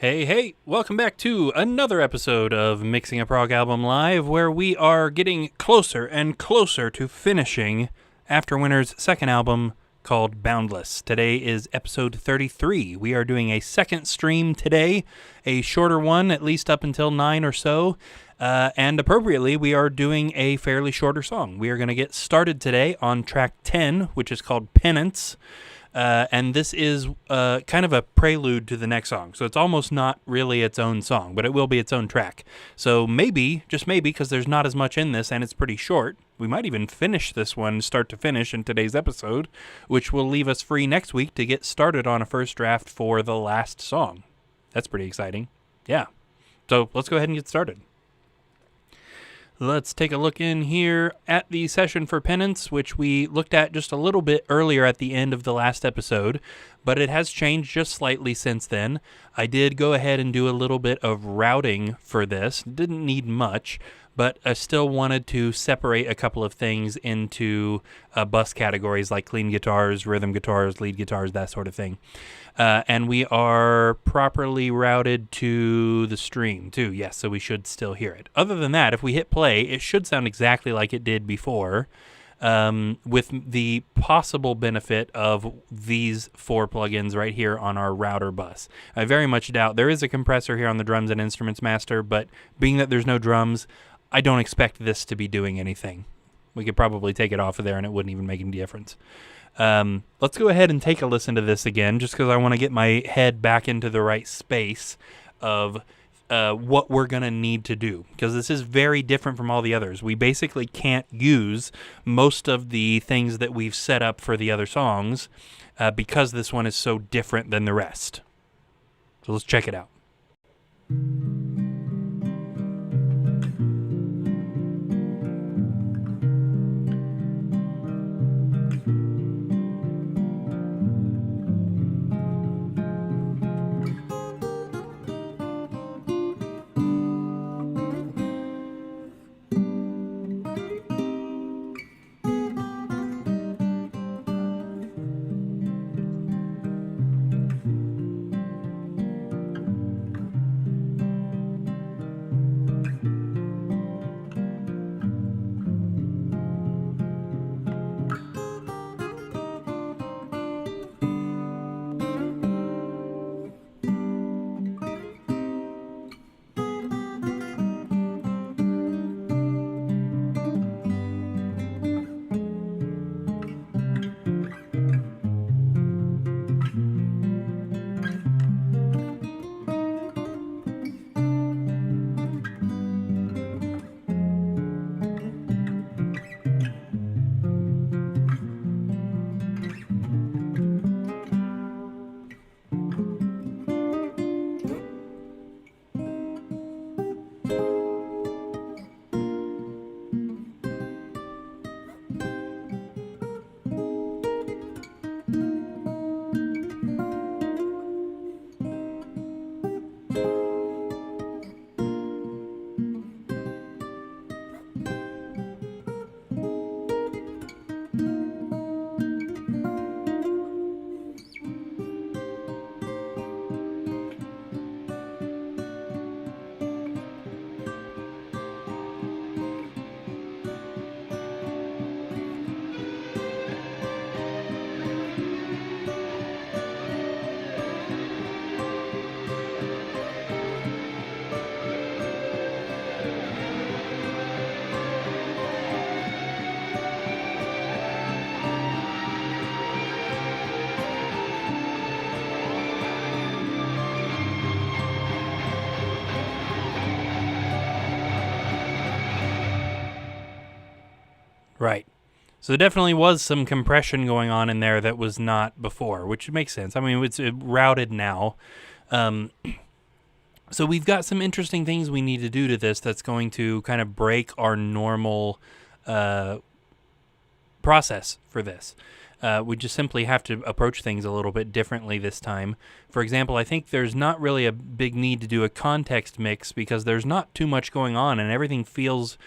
Hey, welcome back to another episode of Mixing a Prog Album Live, where we are getting closer and closer to finishing AfterWinter's second album called Boundless. Today is episode 33. We are doing a second stream today, a shorter one, at least up until 9 or so, and appropriately, we are doing a fairly shorter song. We are going to get started today on track 10, which is called Penance. And this is kind of a prelude to the next song. So it's almost not really its own song, but it will be its own track. So maybe, just maybe, because there's not as much in this and it's pretty short, we might even finish this one start to finish in today's episode, which will leave us free next week to get started on a first draft for the last song. That's pretty exciting. Yeah. So let's go ahead and get started. Let's take a look in here at the session for Penance, which we looked at just a little bit earlier at the end of the last episode, but it has changed just slightly since then. I did go ahead and do a little bit of routing for this. Didn't need much, but I still wanted to separate a couple of things into bus categories like clean guitars, rhythm guitars, lead guitars, that sort of thing. And we are properly routed to the stream, too. Yes, so we should still hear it. Other than that, if we hit play, it should sound exactly like it did before, with the possible benefit of these 4 plugins right here on our router bus. I very much doubt there is a compressor here on the Drums and Instruments Master, but being that there's no drums, I don't expect this to be doing anything. We could probably take it off of there and it wouldn't even make any difference. Let's go ahead and take a listen to this again, just because I want to get my head back into the right space of what we're going to need to do, because this is very different from all the others. We basically can't use most of the things that we've set up for the other songs because this one is so different than the rest. So let's check it out. Right. So there definitely was some compression going on in there that was not before, which makes sense. I mean, it's routed now. So we've got some interesting things we need to do to this that's going to kind of break our normal process for this. We just simply have to approach things a little bit differently this time. For example, I think there's not really a big need to do a context mix because there's not too much going on and everything feels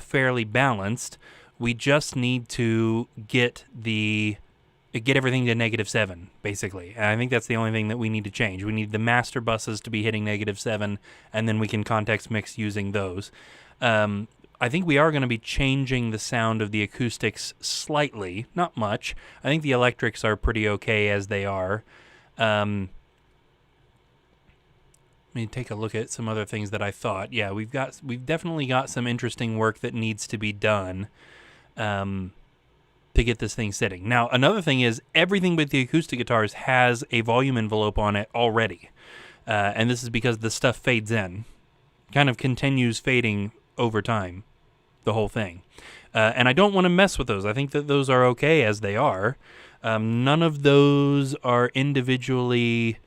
fairly balanced. We just need to get the get everything to -7, basically. And I think that's the only thing that we need to change. We need the master buses to be hitting -7, and then we can context mix using those. I think we are going to be changing the sound of the acoustics slightly, not much. I think the electrics are pretty okay as they are. Let me take a look at some other things that I thought. Yeah, we've definitely got some interesting work that needs to be done to get this thing sitting. Now, another thing is everything with the acoustic guitars has a volume envelope on it already. And this is because the stuff fades in. Kind of continues fading over time, the whole thing. And I don't want to mess with those. I think that those are okay as they are. None of those are individually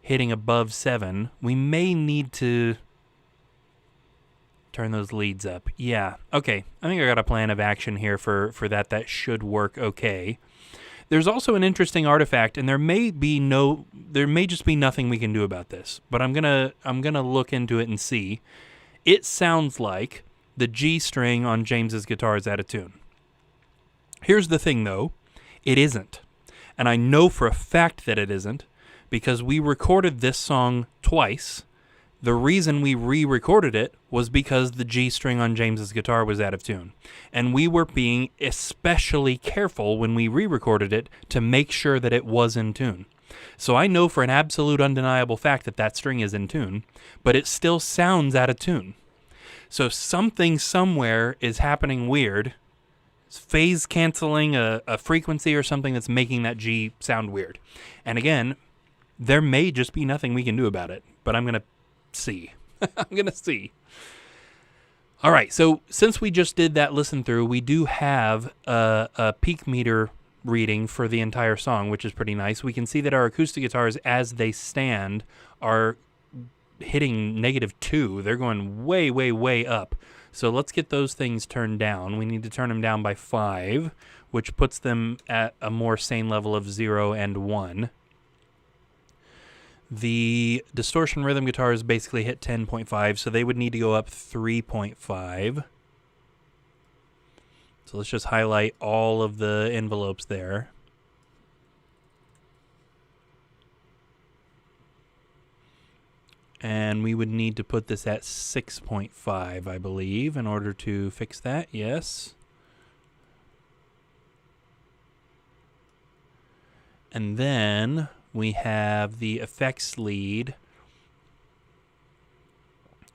hitting above 7. We may need to turn those leads up. Yeah, okay. I think I got a plan of action here for that. That should work okay. There's also an interesting artifact, and there may just be nothing we can do about this. But I'm gonna look into it and see. It sounds like the G string on James's guitar is out of tune. Here's the thing, though. It isn't. And I know for a fact that it isn't, because we recorded this song twice. The reason we re-recorded it was because the G string on James's guitar was out of tune. And we were being especially careful when we re-recorded it to make sure that it was in tune. So I know for an absolute undeniable fact that that string is in tune, but it still sounds out of tune. So something somewhere is happening weird. It's phase canceling a frequency or something that's making that G sound weird. And again, there may just be nothing we can do about it, but I'm going to see. I'm going to see. All right, so since we just did that listen through, we do have a peak meter reading for the entire song, which is pretty nice. We can see that our acoustic guitars, as they stand, are hitting -2. They're going way, way, way up. So let's get those things turned down. We need to turn them down by 5, which puts them at a more sane level of 0 and 1. The distortion rhythm guitars basically hit 10.5, so they would need to go up 3.5. So let's just highlight all of the envelopes there. And we would need to put this at 6.5, I believe, in order to fix that. Yes. And then we have the effects lead,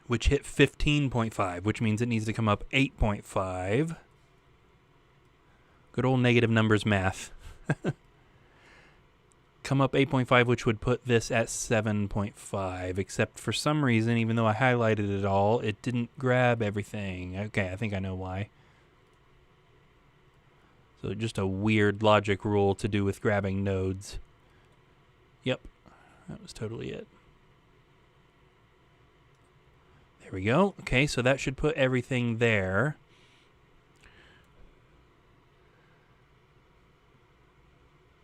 which hit 15.5, which means it needs to come up 8.5. Good old negative numbers math. Come up 8.5, which would put this at 7.5, except for some reason, even though I highlighted it all, it didn't grab everything. Okay, I think I know why. So just a weird logic rule to do with grabbing nodes. Yep, that was totally it. There we go. Okay, so that should put everything there.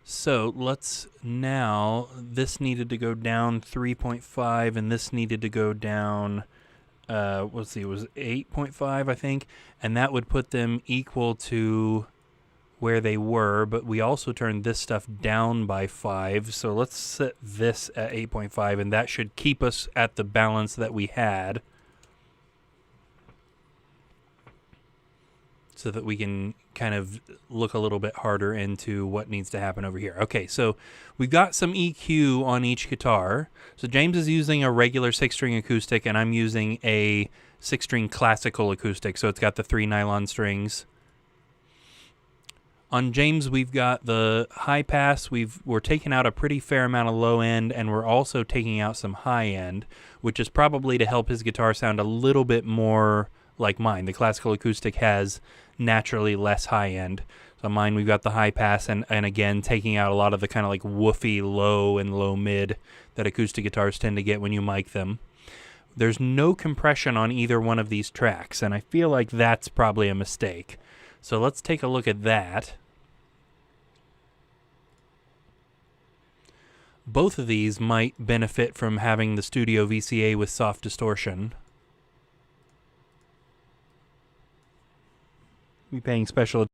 So let's now, this needed to go down 3.5 and this needed to go down, let's see, it was 8.5, I think. And that would put them equal to where they were, but we also turned this stuff down by 5. So let's set this at 8.5 and that should keep us at the balance that we had, so that we can kind of look a little bit harder into what needs to happen over here. Okay, so we've got some EQ on each guitar. So James is using a regular 6-string acoustic, and I'm using a 6-string classical acoustic, so it's got the 3 nylon strings. On James, we've got the high pass. We're taking out a pretty fair amount of low end, and we're also taking out some high end, which is probably to help his guitar sound a little bit more like mine. The classical acoustic has naturally less high end. So mine, we've got the high pass and again taking out a lot of the kind of like woofy low and low mid that acoustic guitars tend to get when you mic them. There's no compression on either one of these tracks, and I feel like that's probably a mistake. So let's take a look at that. Both of these might benefit from having the studio VCA with soft distortion. Be paying special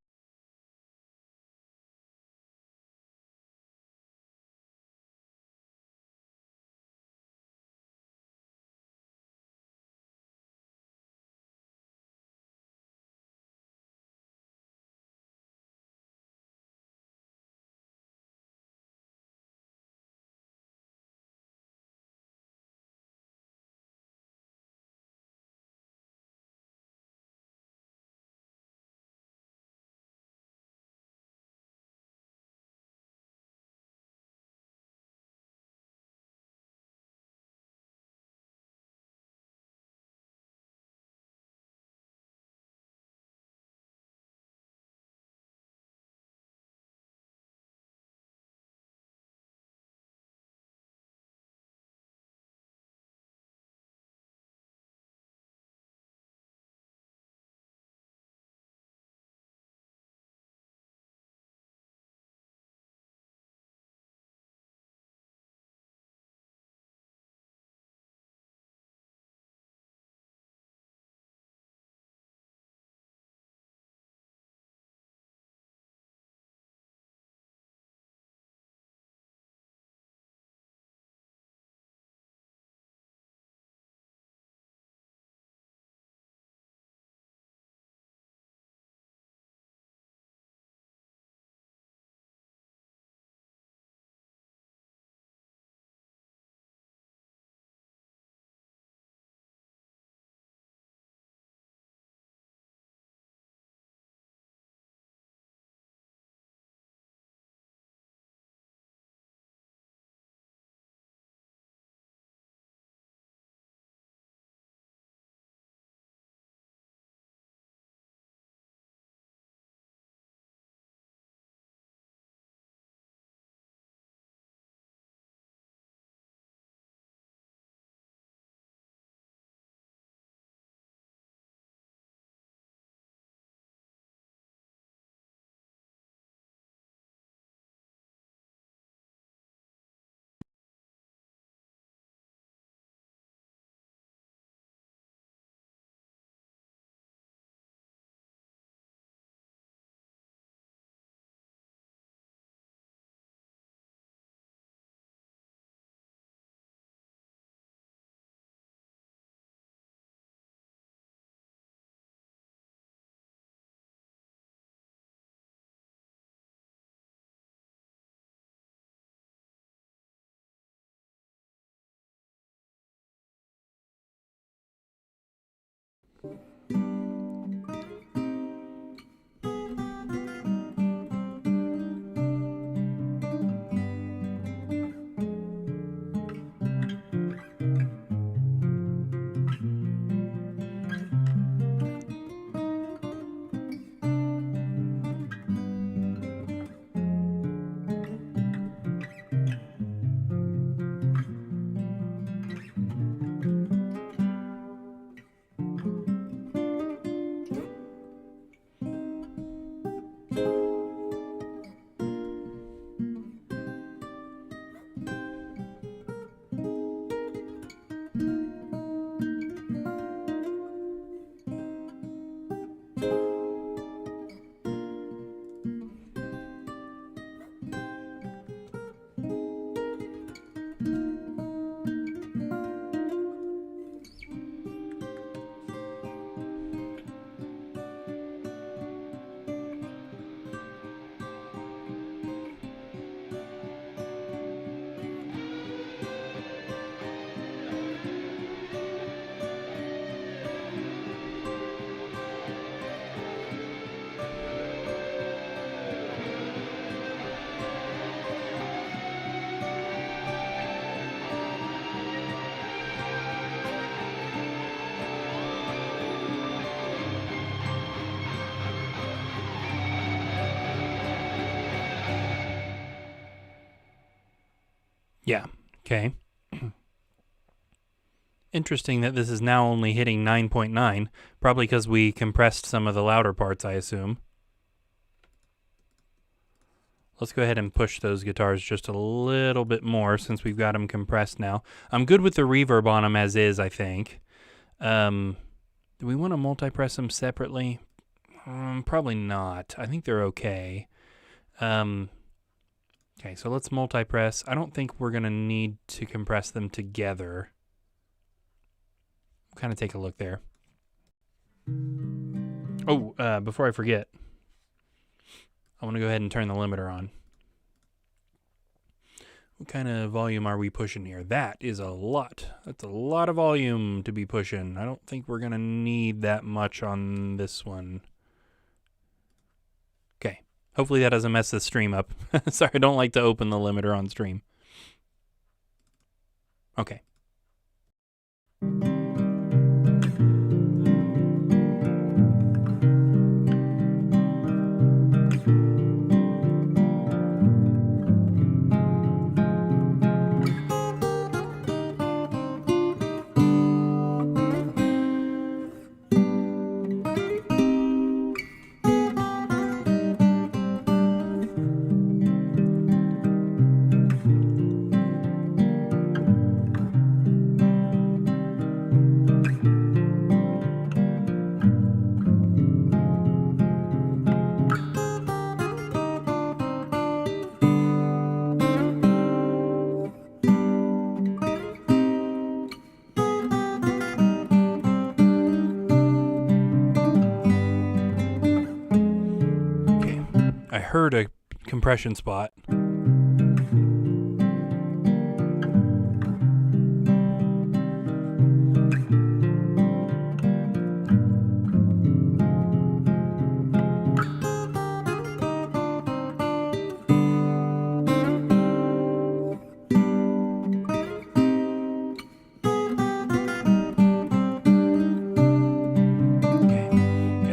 Yeah, okay. Interesting that this is now only hitting 9.9, probably because we compressed some of the louder parts, I assume. Let's go ahead and push those guitars just a little bit more since we've got them compressed now. I'm good with the reverb on them as is, I think. Do we want to multi-press them separately? Probably not. I think they're okay. Okay, so let's multi-press. I don't think we're going to need to compress them together. We'll kind of take a look there. Oh, before I forget, I want to go ahead and turn the limiter on. What kind of volume are we pushing here? That is a lot. That's a lot of volume to be pushing. I don't think we're going to need that much on this one. Okay. Hopefully that doesn't mess the stream up. Sorry, I don't like to open the limiter on stream. Okay. I heard a compression spot.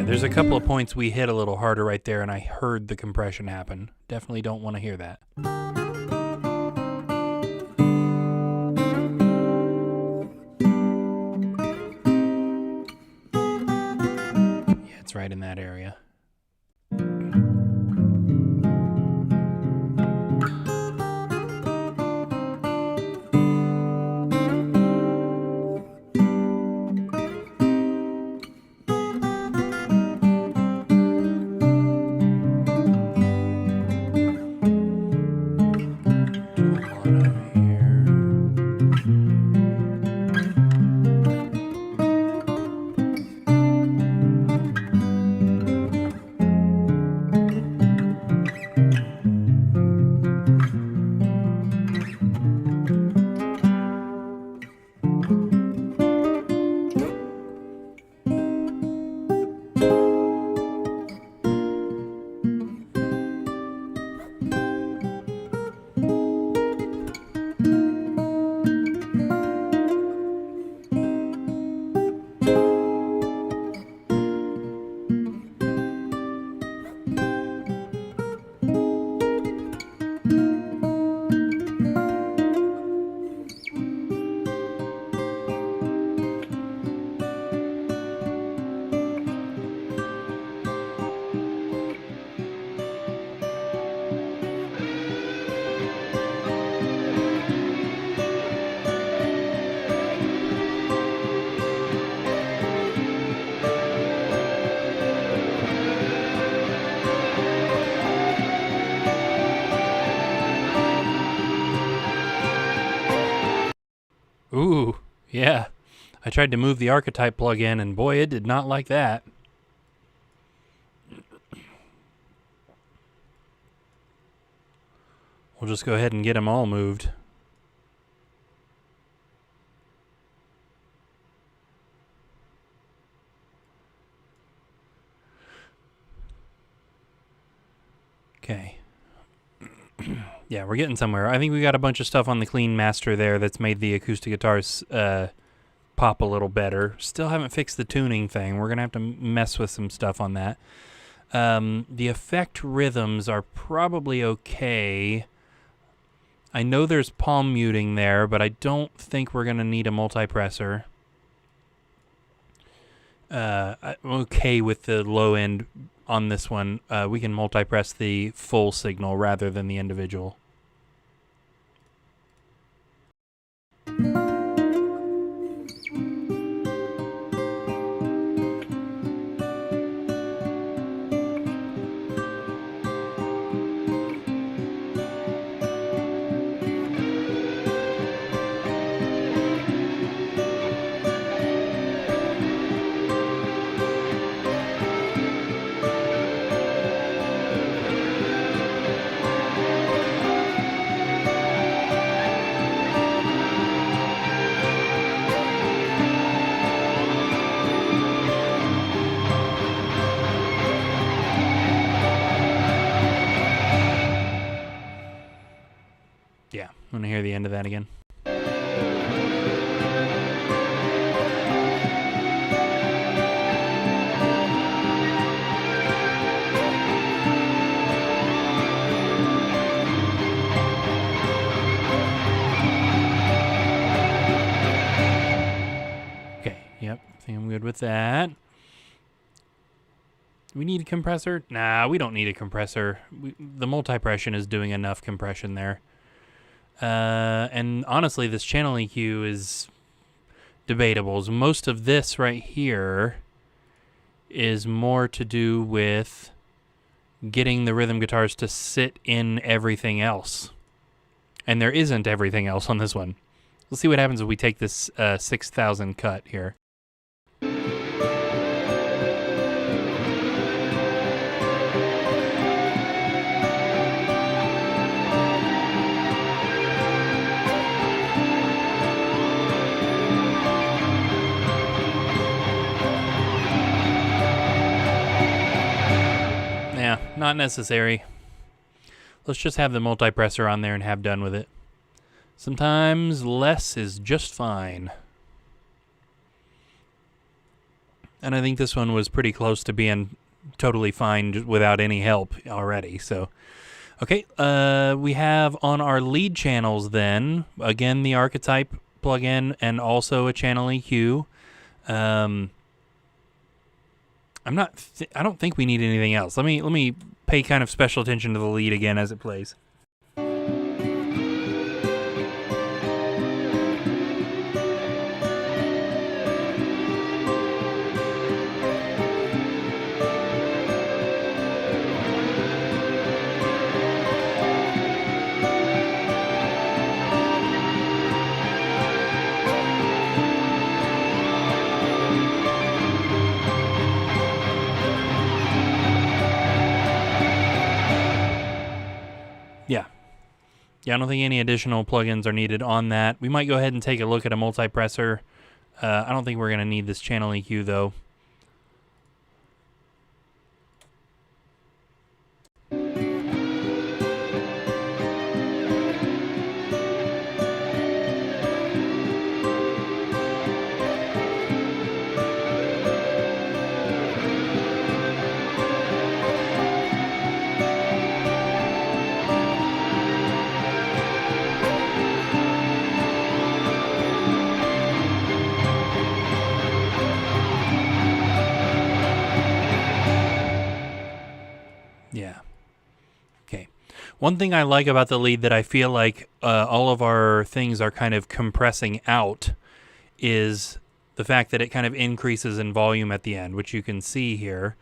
There's a couple of points we hit a little harder right there, and I heard the compression happen. Definitely don't want to hear that. Yeah, it's right in that area. Ooh, yeah. I tried to move the archetype plug-in, and boy, it did not like that. We'll just go ahead and get them all moved. Okay. Yeah, we're getting somewhere. I think we got a bunch of stuff on the clean master there that's made the acoustic guitars pop a little better. Still haven't fixed the tuning thing. We're going to have to mess with some stuff on that. The effect rhythms are probably okay. I know there's palm muting there, but I don't think we're going to need a multipressor. I'm okay with the low end on this one. We can multipress the full signal rather than the individual. Yeah, want to hear the end of that again. Okay, yep, I think I'm good with that. We need a compressor? Nah, we don't need a compressor. The multi-pression is doing enough compression there. And honestly, this channel EQ is debatable. Most of this right here is more to do with getting the rhythm guitars to sit in everything else. And there isn't everything else on this one. We'll see what happens if we take this 6,000 cut here. Yeah, not necessary. Let's just have the multipressor on there and have done with it. Sometimes less is just fine. And I think this one was pretty close to being totally fine without any help already. So, okay, we have on our lead channels then, again, the archetype plugin and also a channel EQ. I don't think we need anything else. Let me pay kind of special attention to the lead again as it plays. Yeah, I don't think any additional plugins are needed on that. We might go ahead and take a look at a multipressor. I don't think we're going to need this channel EQ, though. Yeah. Okay. One thing I like about the lead that I feel like all of our things are kind of compressing out is the fact that it kind of increases in volume at the end, which you can see here.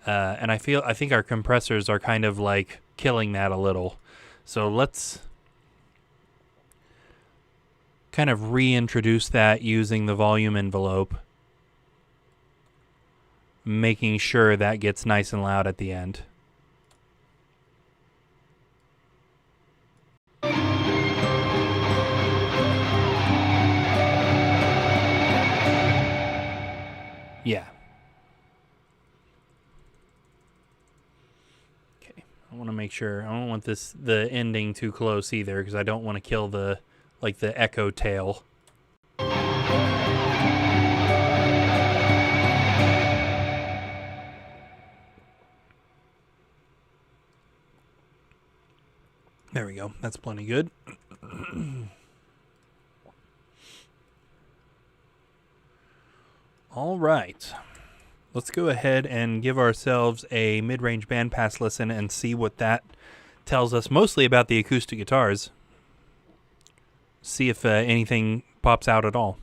And I think our compressors are kind of like killing that a little. So let's kind of reintroduce that using the volume envelope, making sure that gets nice and loud at the end. Yeah. Okay. I want to make sure. I don't want the ending too close either, because I don't want to kill the echo tail. There we go. That's plenty good. All right. Let's go ahead and give ourselves a mid-range bandpass listen and see what that tells us, mostly about the acoustic guitars. See if anything pops out at all.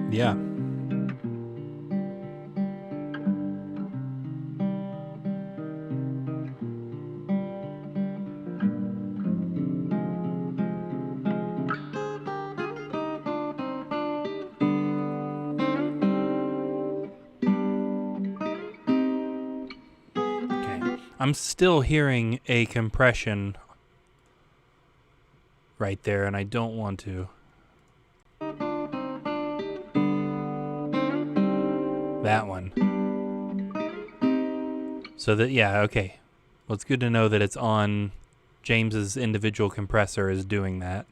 Yeah. Okay. I'm still hearing a compression right there, and I don't want to. That one. So that, yeah, okay. Well, it's good to know that it's on James's individual compressor is doing that.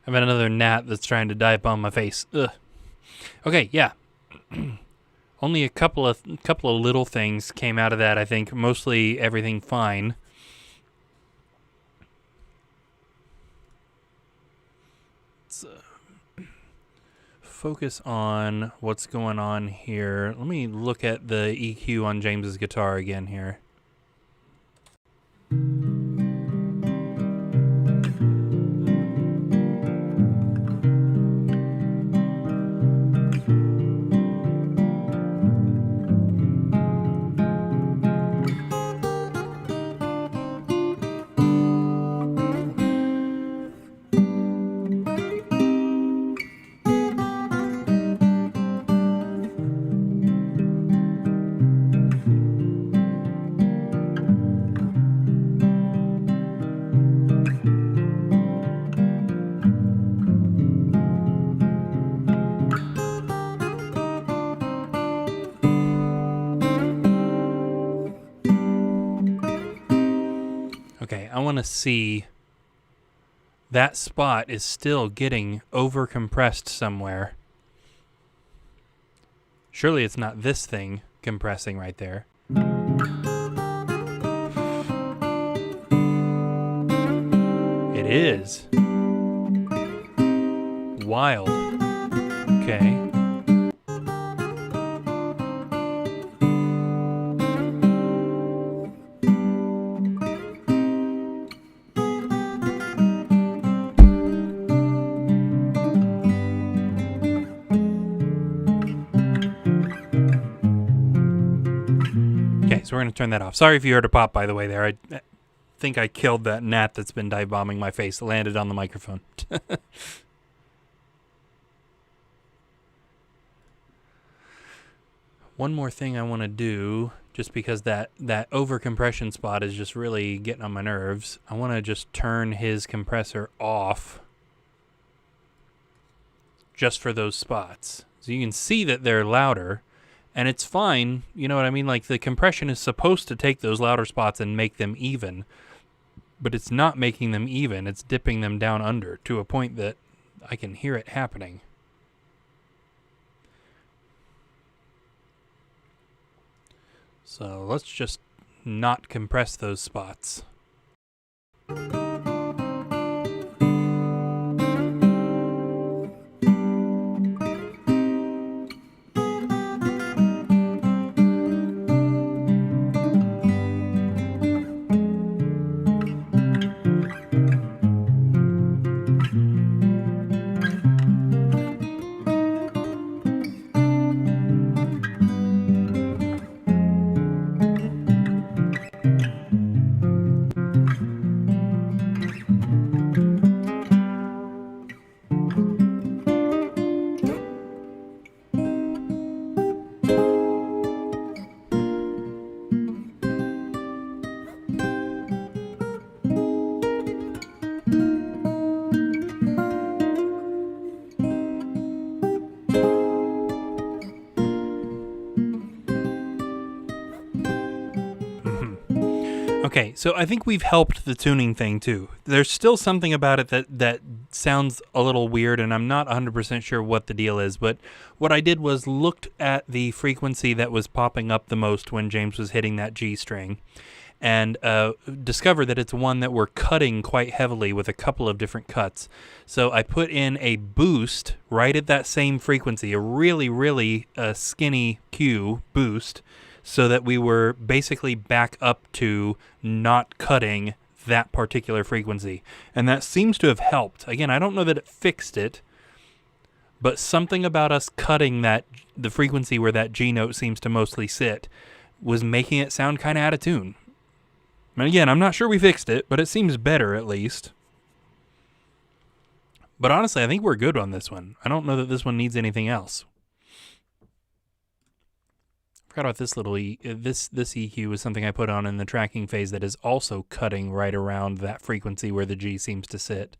I've had another gnat that's trying to dive on my face. Ugh. Okay, yeah. Only a couple of little things came out of that, I think. Mostly everything fine. Let's focus on what's going on here. Let me look at the EQ on James's guitar again here. want to see that spot is still getting over-compressed somewhere. Surely it's not this thing compressing right there. It is. Wild. Okay. So we're going to turn that off. Sorry if you heard a pop, by the way, there. I think I killed that gnat that's been dive bombing my face. It landed on the microphone. One more thing I want to do, just because that over-compression spot is just really getting on my nerves. I want to just turn his compressor off just for those spots. So you can see that they're louder. And it's fine, you know what I mean? Like, the compression is supposed to take those louder spots and make them even. But it's not making them even. It's dipping them down under to a point that I can hear it happening. So let's just not compress those spots. Okay, so I think we've helped the tuning thing too. There's still something about it that sounds a little weird, and I'm not 100% sure what the deal is, but what I did was looked at the frequency that was popping up the most when James was hitting that G string, and discovered that it's one that we're cutting quite heavily with a couple of different cuts. So I put in a boost right at that same frequency, a really, really skinny Q boost, so that we were basically back up to not cutting that particular frequency. And that seems to have helped. Again, I don't know that it fixed it, but something about us cutting the frequency where that G note seems to mostly sit was making it sound kind of out of tune. And again, I'm not sure we fixed it, but it seems better at least. But honestly, I think we're good on this one. I don't know that this one needs anything else. Forgot about this little this EQ was something I put on in the tracking phase that is also cutting right around that frequency where the G seems to sit.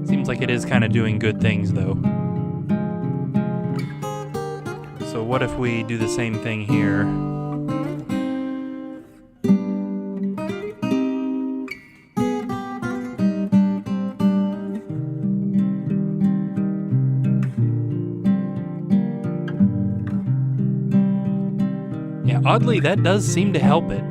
Seems like it is kind of doing good things though. So what if we do the same thing here? Oddly, that does seem to help it.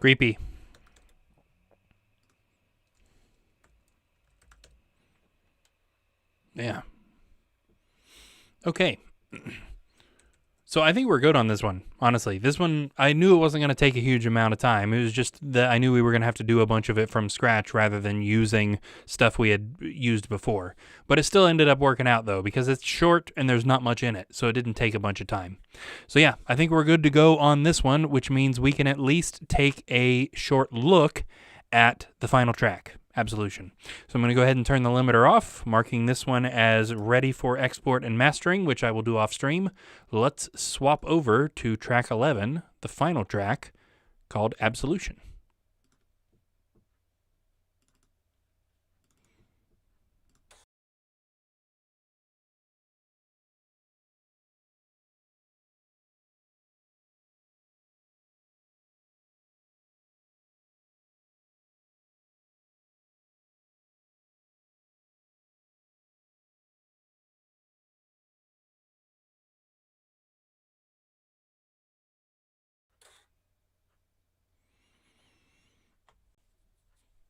Creepy. Yeah. Okay. So I think we're good on this one, honestly. This one, I knew it wasn't going to take a huge amount of time. It was just that I knew we were going to have to do a bunch of it from scratch rather than using stuff we had used before. But it still ended up working out, though, because it's short and there's not much in it, so it didn't take a bunch of time. So yeah, I think we're good to go on this one, which means we can at least take a short look at the final track. Absolution. So I'm going to go ahead and turn the limiter off, marking this one as ready for export and mastering, which I will do off stream. Let's swap over to track 11, the final track, called Absolution.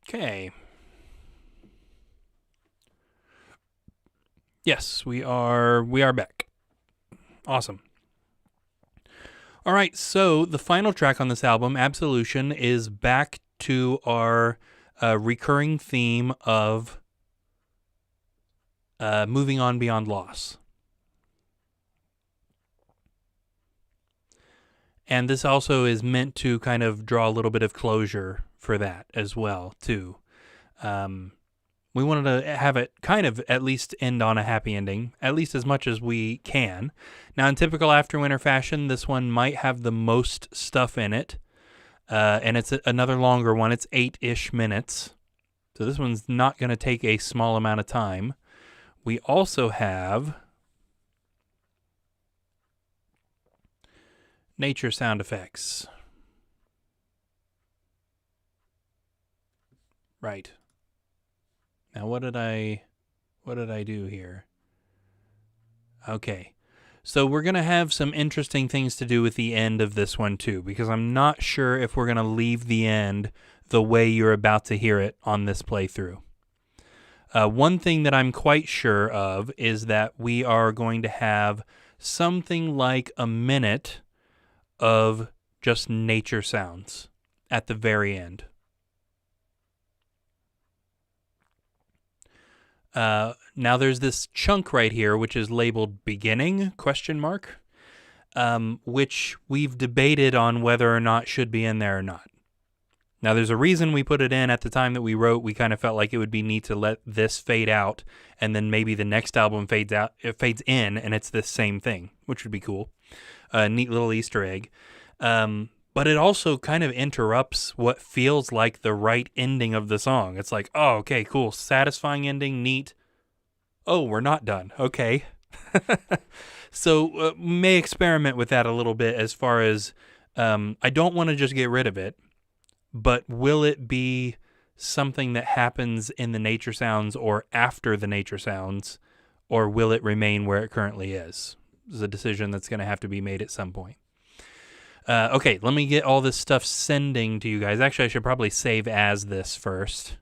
Okay. Yes, we are back. Awesome. All right, so the final track on this album, Absolution, is back to our recurring theme of moving on beyond loss. And this also is meant to kind of draw a little bit of closure for that as well, too. We wanted to have it kind of at least end on a happy ending, at least as much as we can. Now, in typical AfterWinter fashion, this one might have the most stuff in it, and it's another longer one. It's 8-ish minutes, so this one's not going to take a small amount of time. We also have nature sound effects. Right. Now, what did I do here? Okay. So we're going to have some interesting things to do with the end of this one, too, because I'm not sure if we're going to leave the end the way you're about to hear it on this playthrough. One thing that I'm quite sure of is that we are going to have something like a minute of just nature sounds at the very end. Now there's this chunk right here, which is labeled beginning, ? Which we've debated on whether or not should be in there or not. Now there's a reason we put it in at the time that we wrote. We kind of felt like it would be neat to let this fade out, and then maybe the next album fades in, and it's this same thing, which would be cool. Neat little Easter egg. But it also kind of interrupts what feels like the right ending of the song. It's like, oh, okay, cool, satisfying ending, neat. Oh, we're not done. Okay. So may experiment with that a little bit as far as I don't want to just get rid of it, but will it be something that happens in the nature sounds or after the nature sounds, or will it remain where it currently is? This is a decision that's going to have to be made at some point. Okay, let me get all this stuff sending to you guys. Actually, I should probably save as this first.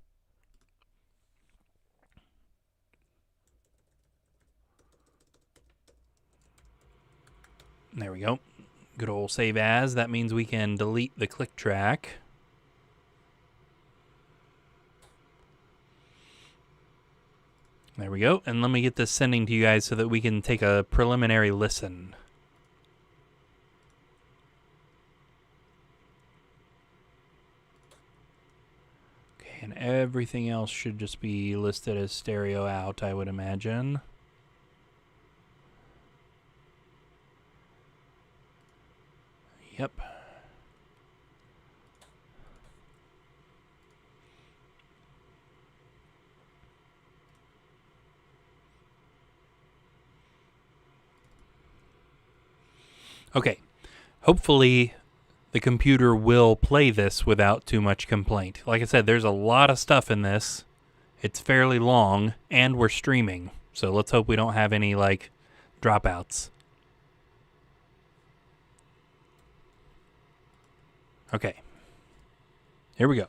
There we go. Good old save as. That means we can delete the click track. There we go. And let me get this sending to you guys so that we can take a preliminary listen. And everything else should just be listed as stereo out, I would imagine. Yep. Okay. Hopefully the computer will play this without too much complaint. Like I said, there's a lot of stuff in this. It's fairly long, and we're streaming. So let's hope we don't have any, dropouts. Okay. Here we go.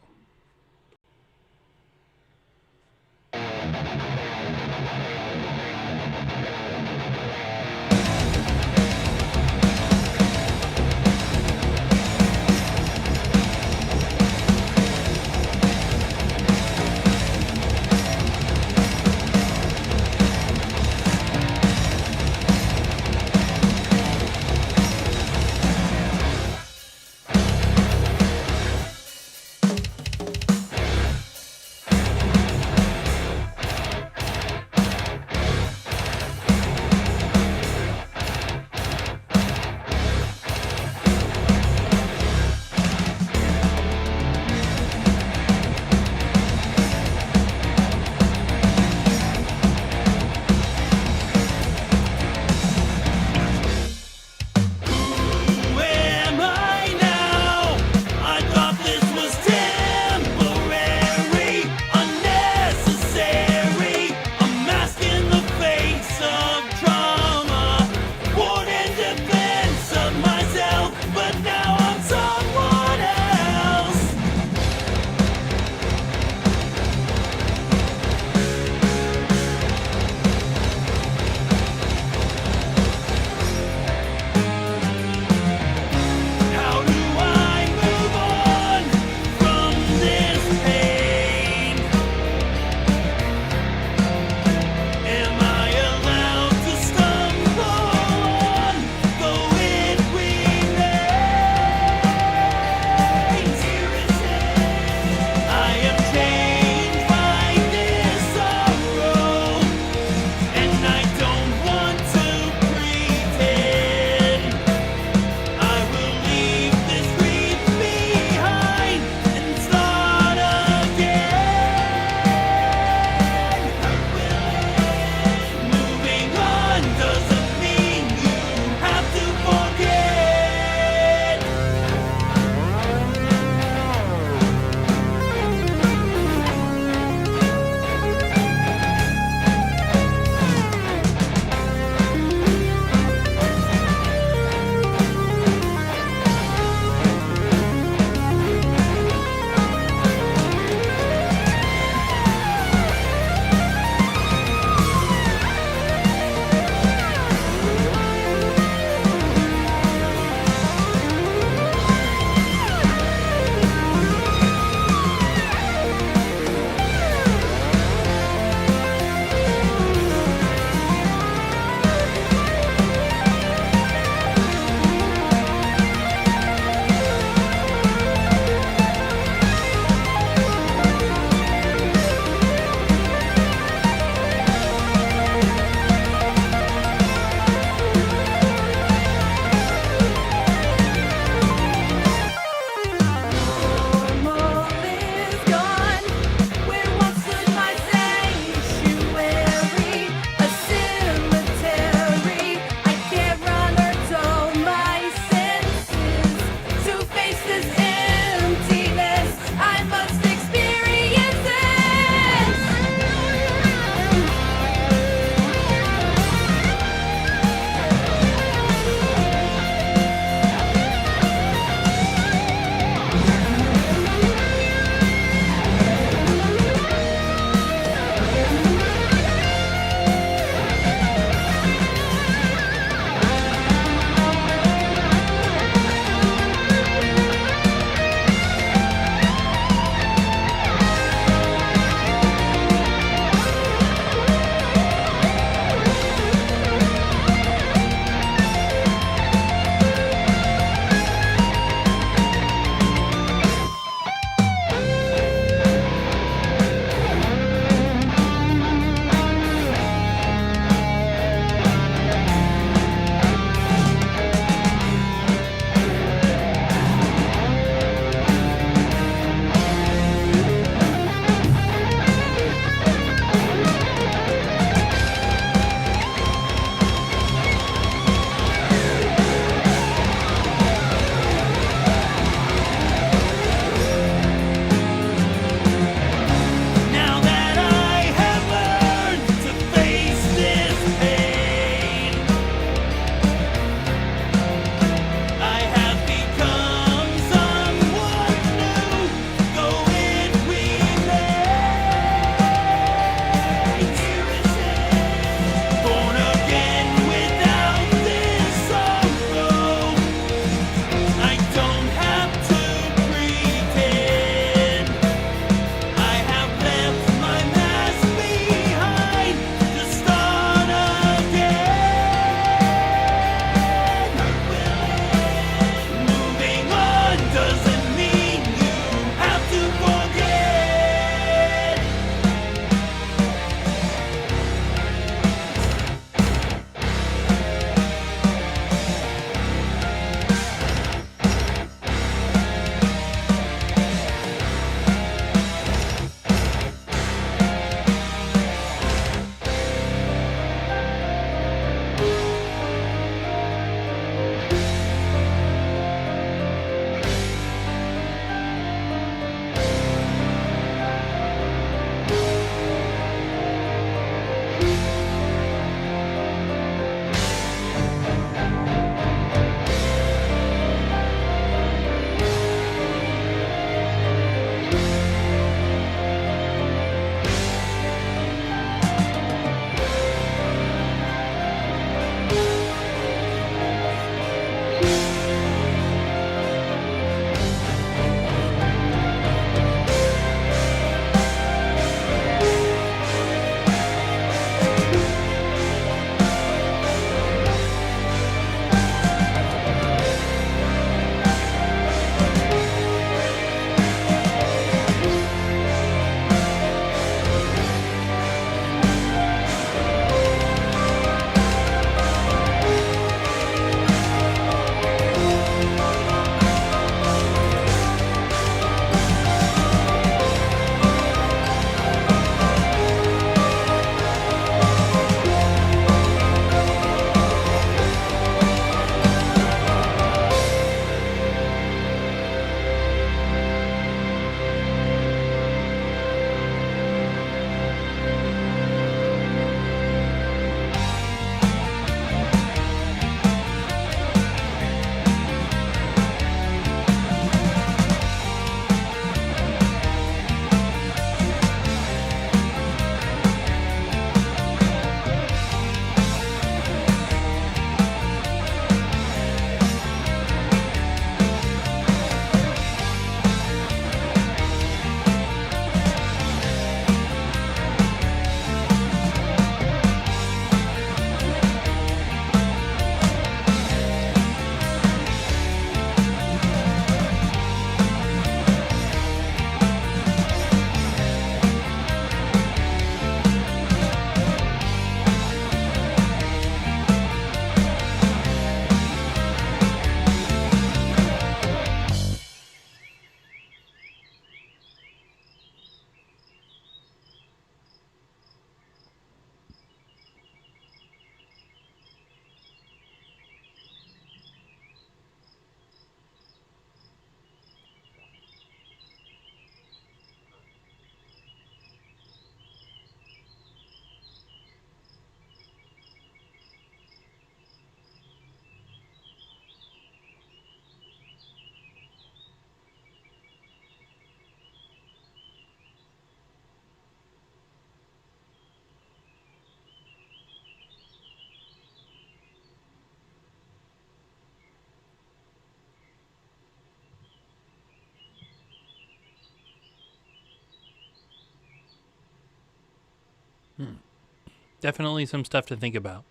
Definitely some stuff to think about.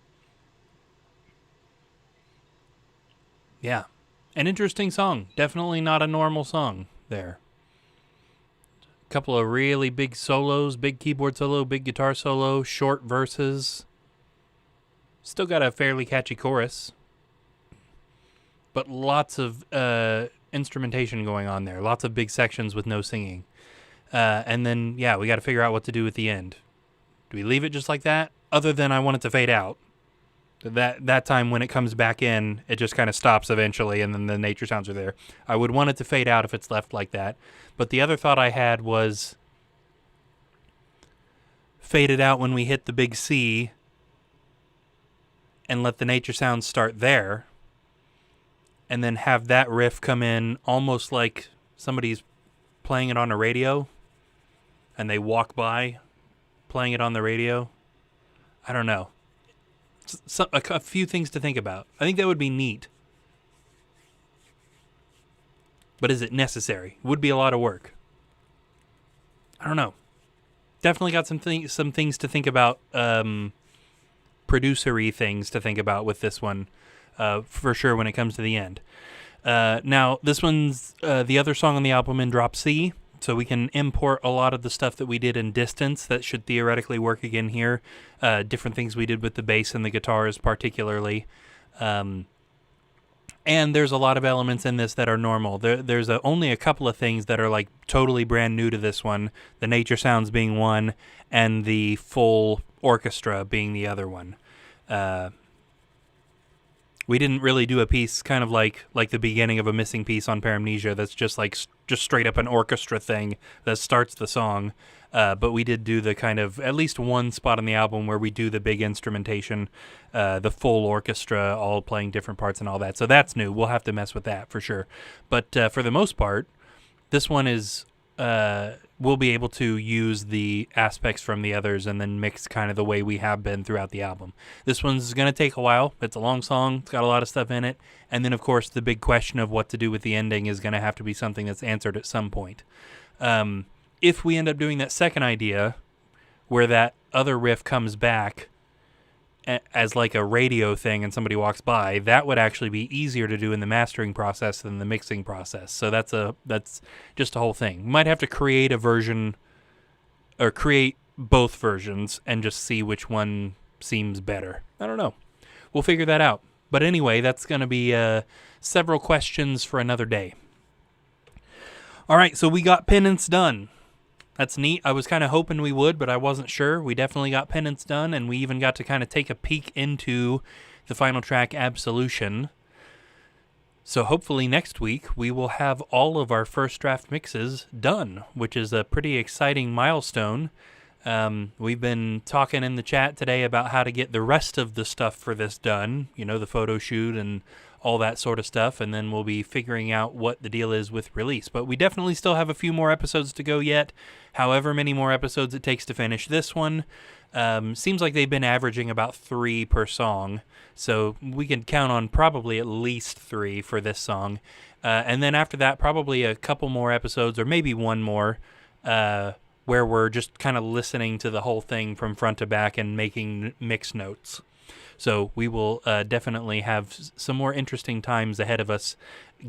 Yeah. An interesting song. Definitely not a normal song there. A couple of really big solos, big keyboard solo, big guitar solo, short verses. Still got a fairly catchy chorus. But lots of instrumentation going on there. Lots of big sections with no singing. And then, yeah, we got to figure out what to do at the end. Do we leave it just like that? Other than I want it to fade out. That time when it comes back in, it just kind of stops eventually, and then the nature sounds are there. I would want it to fade out if it's left like that. But the other thought I had was fade it out when we hit the big C and let the nature sounds start there, and then have that riff come in almost like somebody's playing it on a radio, and they walk by playing it on the radio. I don't know. A few things to think about. I think that would be neat. But is it necessary? Would be a lot of work. I don't know. Definitely got some things to think about, producer-y things to think about with this one, for sure when it comes to the end. Now, this one's the other song on the album in drop C, so we can import a lot of the stuff that we did in Distance that should theoretically work again here. Different things we did with the bass and the guitars particularly. And there's a lot of elements in this that are normal. There's only a couple of things that are like totally brand new to this one. The nature sounds being one, and the full orchestra being the other one. We didn't really do a piece kind of like the beginning of a missing piece on Paramnesia that's just straight up an orchestra thing that starts the song. But we did do the kind of at least one spot on the album where we do the big instrumentation, the full orchestra all playing different parts and all that. So that's new. We'll have to mess with that for sure. But for the most part, this one is we'll be able to use the aspects from the others and then mix kind of the way we have been throughout the album. This one's going to take a while. It's a long song. It's got a lot of stuff in it. And then, of course, the big question of what to do with the ending is going to have to be something that's answered at some point. If we end up doing that second idea where that other riff comes back as like a radio thing and somebody walks by, that would actually be easier to do in the mastering process than the mixing process. So that's just a whole thing. We might have to create a version or create both versions and just see which one seems better. I don't know. We'll figure that out. But anyway, that's going to be several questions for another day. All right, so we got Penance done. That's neat. I was kind of hoping we would, but I wasn't sure. We definitely got Penance done, and we even got to kind of take a peek into the final track, Absolution. So hopefully next week we will have all of our first draft mixes done, which is a pretty exciting milestone. We've been talking in the chat today about how to get the rest of the stuff for this done, the photo shoot and all that sort of stuff, and then we'll be figuring out what the deal is with release. But we definitely still have a few more episodes to go yet, however many more episodes it takes to finish this one. Seems like they've been averaging about 3 per song, so we can count on probably at least 3 for this song. And then after that, probably a couple more episodes, or maybe one more, where we're just kind of listening to the whole thing from front to back and making mix notes. So we will definitely have some more interesting times ahead of us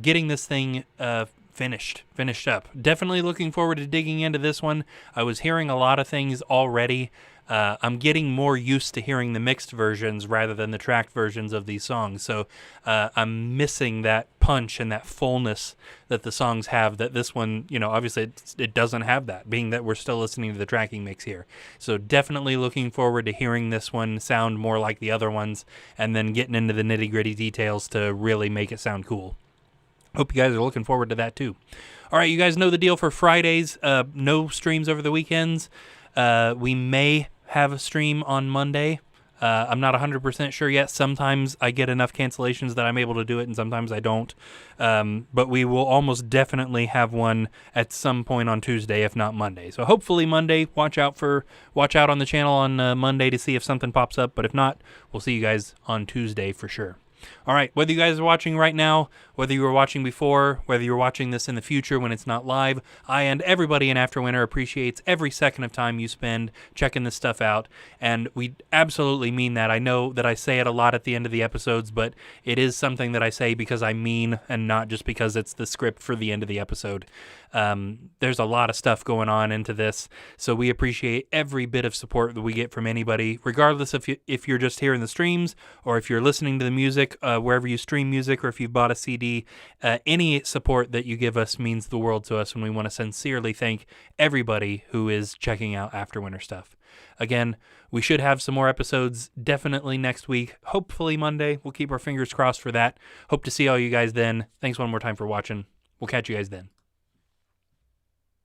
getting this thing finished up. Definitely looking forward to digging into this one. I was hearing a lot of things already. I'm getting more used to hearing the mixed versions rather than the tracked versions of these songs. So I'm missing that punch and that fullness that the songs have that this one, obviously it doesn't have that, being that we're still listening to the tracking mix here. So definitely looking forward to hearing this one sound more like the other ones and then getting into the nitty-gritty details to really make it sound cool. Hope you guys are looking forward to that too. All right, you guys know the deal for Fridays. No streams over the weekends. We may have a stream on Monday. I'm not 100% sure yet. Sometimes I get enough cancellations that I'm able to do it, and sometimes I don't. But we will almost definitely have one at some point on Tuesday, if not Monday. So hopefully Monday. Watch out on the channel on Monday to see if something pops up. But if not, we'll see you guys on Tuesday for sure. All right, whether you guys are watching right now, whether you were watching before, whether you're watching this in the future when it's not live, I and everybody in AfterWinter appreciates every second of time you spend checking this stuff out, and we absolutely mean that. I know that I say it a lot at the end of the episodes, but it is something that I say because I mean and not just because it's the script for the end of the episode. There's a lot of stuff going on into this, so we appreciate every bit of support that we get from anybody, regardless if you're just hearing the streams or if you're listening to the music wherever you stream music, or if you've bought a CD. Any support that you give us means the world to us, and we want to sincerely thank everybody who is checking out AfterWinter stuff. Again, we should have some more episodes definitely next week, hopefully Monday. We'll keep our fingers crossed for that. Hope to see all you guys then. Thanks one more time for watching. We'll catch you guys then.